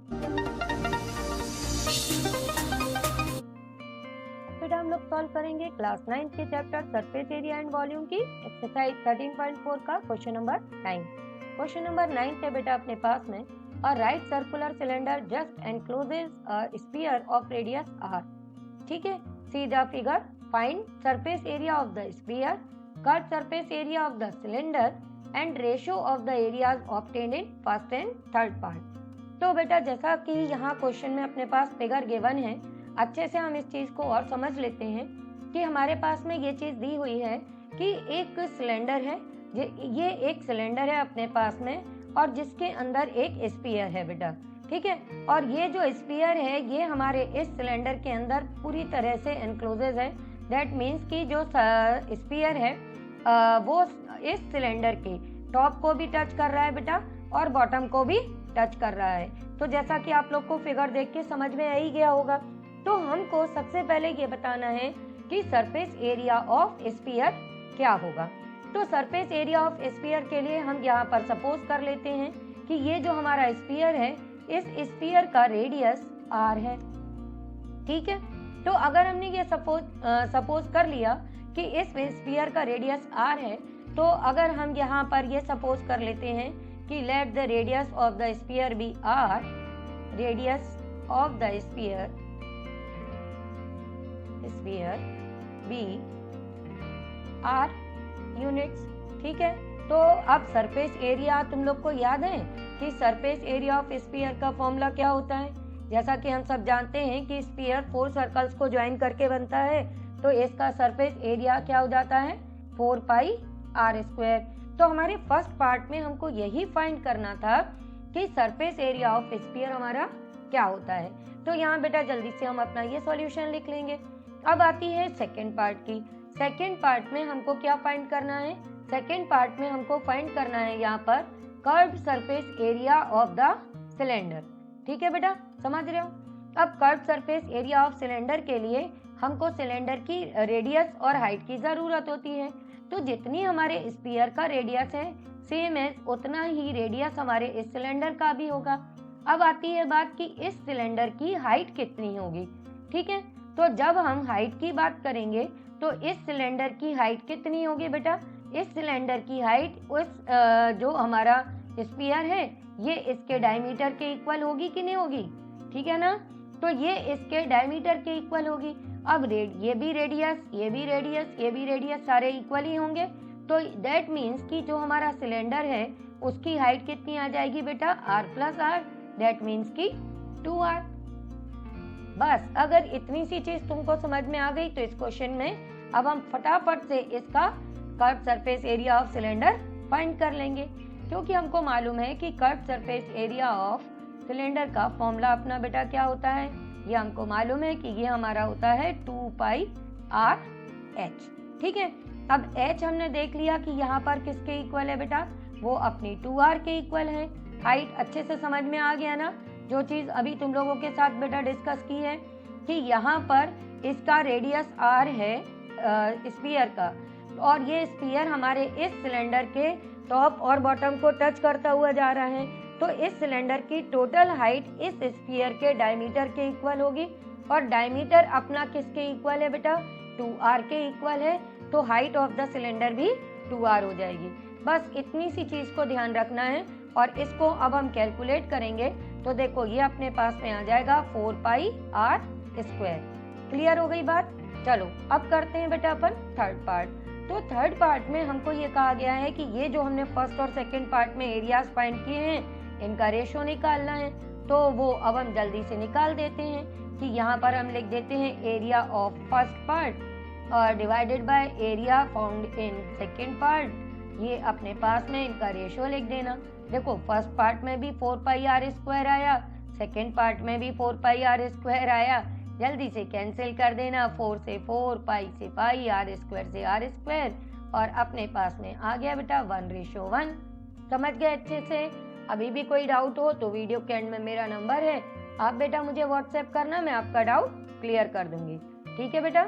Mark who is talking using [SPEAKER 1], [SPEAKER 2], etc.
[SPEAKER 1] बेटा हम लोग सॉल्व करेंगे क्लास 9 के chapter surface area and volume की एक्सरसाइज 13.4 का क्वेश्चन नंबर 9। क्वेश्चन नंबर 9 पे बेटा अपने पास में a right circular cylinder just encloses a sphere of radius r। ठीक है, see the figure, find surface area of the sphere, cut surface area of the cylinder and ratio of the areas obtained in first and third part. तो बेटा जैसा कि यहाँ question में अपने पास figure given है, अच्छे से हम इस चीज को और समझ लेते हैं कि हमारे पास में ये चीज दी हुई है कि एक सिलेंडर है, ये एक सिलेंडर है अपने पास में और जिसके अंदर एक स्फीयर है बेटा। ठीक है, और ये जो स्फीयर है ये हमारे इस सिलेंडर के अंदर पूरी तरह से एनक्लोजेज है। दैट मीन्स कि जो स्फीयर है वो इस सिलेंडर के टॉप को भी टच कर रहा है बेटा और बॉटम को भी टच कर रहा है। तो जैसा कि आप लोग को फिगर देख के समझ में आ ही गया होगा, तो हमको सबसे पहले ये बताना है कि सरफेस एरिया ऑफ स्फीयर क्या होगा। तो सरफेस एरिया ऑफ स्फीयर के लिए हम यहाँ पर सपोज कर लेते हैं कि ये जो हमारा स्फीयर है, इस स्फीयर का रेडियस r है। ठीक है, तो अगर हमने ये सपोज कर लिया कि इस स्फीयर का रेडियस r है, तो अगर हम यहाँ पर ये सपोज कर लेते हैं कि let the radius of the sphere be r, radius of the sphere be r units. ठीक है, तो अब सरफेस एरिया तुम लोग को याद है कि सरफेस एरिया ऑफ स्फीयर का फॉर्मूला क्या होता है। जैसा कि हम सब जानते हैं कि स्फीयर 4 सर्कल्स को ज्वाइन करके बनता है, तो इसका सरफेस एरिया क्या हो जाता है 4 पाई r स्क्वायर। तो हमारे फर्स्ट पार्ट में हमको यही फाइंड करना था कि सरफेस एरिया ऑफ स्फीयर हमारा क्या होता है। तो यहाँ बेटा जल्दी से हम अपना ये सॉल्यूशन लिख लेंगे। अब आती है सेकेंड पार्ट की। सेकेंड पार्ट में हमको क्या फाइंड करना है, सेकेंड पार्ट में हमको फाइंड करना है यहाँ पर curved surface area of the cylinder. ठीक है बेटा, समझ रहे हो। अब curved surface area of cylinder के लिए हमको सिलेंडर की रेडियस और हाइट की जरूरत होती है। तो जितनी हमारे स्फीयर का रेडियस है, सेम है उतना ही रेडियस हमारे इस सिलेंडर का भी होगा। अब आती है बात कि इस सिलेंडर की हाइट कितनी होगी। ठीक है, तो जब हम हाइट की बात करेंगे तो इस सिलेंडर की हाइट कितनी होगी बेटा, इस सिलेंडर की हाइट उस जो हमारा स्फीयर है ये इसके डायमीटर के इक्वल होगी कि नहीं होगी। ठीक है ना, तो ये इसके डायमीटर के इक्वल होगी। अब ये भी रेडियस, ये भी रेडियस, ये भी रेडियस, सारे इक्वल ही होंगे। तो दैट मीन्स कि जो हमारा सिलेंडर है उसकी हाइट कितनी आ जाएगी बेटा r plus r, that means कि 2r। बस अगर इतनी सी चीज तुमको समझ में आ गई तो इस क्वेश्चन में अब हम फटाफट से इसका curve surface area of cylinder find कर लेंगे, क्योंकि हमको मालूम है कि curve surface area of cylinder का फॉर्मूला अपना बेटा क्या होता है, ये हमको मालूम है कि ये हमारा होता है 2 पाई r h। ठीक है, अब h हमने देख लिया कि यहाँ पर किसके इक्वल है बेटा, वो अपनी 2r के इक्वल है। हाइट अच्छे से समझ में आ गया ना, जो चीज अभी तुम लोगों के साथ बेटा डिस्कस की है कि यहाँ पर इसका रेडियस r है स्फीयर का, और ये स्फीयर हमारे इस सिलेंडर के टॉप और बॉटम को टच करता हुआ जा रहा है। तो इस सिलेंडर की टोटल हाइट इस स्फीयर के डायमीटर के इक्वल होगी, और डायमीटर अपना किसके इक्वल है बेटा 2r के इक्वल है। तो हाइट ऑफ द सिलेंडर भी 2r हो जाएगी। बस इतनी सी चीज को ध्यान रखना है, और इसको अब हम कैलकुलेट करेंगे तो देखो ये अपने पास में आ जाएगा 4 पाई r स्क्वायर। क्लियर हो गई बात। चलो अब करते हैं बेटा अपन थर्ड पार्ट। तो थर्ड पार्ट में हमको ये कहा गया है कि ये जो हमने फर्स्ट और सेकंड पार्ट में एरियाज फाइंड किए हैं इनका रेशो निकालना है। तो वो अब हम जल्दी से निकाल देते हैं कि यहाँ पर हम लिख देते हैं एरिया ऑफ फर्स्ट पार्ट और divided by area found in second part. ये अपने पास में इनका रेशो लिख देना। देखो फर्स्ट पार्ट में भी 4 पाई r स्क्वायर आया, सेकेंड पार्ट में भी 4 पाई r स्क्वायर आया। जल्दी से कैंसिल कर देना, 4 से 4, पाई से पाई, r स्क्वायर से r स्क्वायर, और अपने पास में आ गया बेटा 1:1। समझ गए अच्छे से। अभी भी कोई डाउट हो तो वीडियो के एंड में मेरा नंबर है, आप बेटा मुझे व्हाट्सएप करना, मैं आपका डाउट क्लियर कर दूंगी। ठीक है बेटा।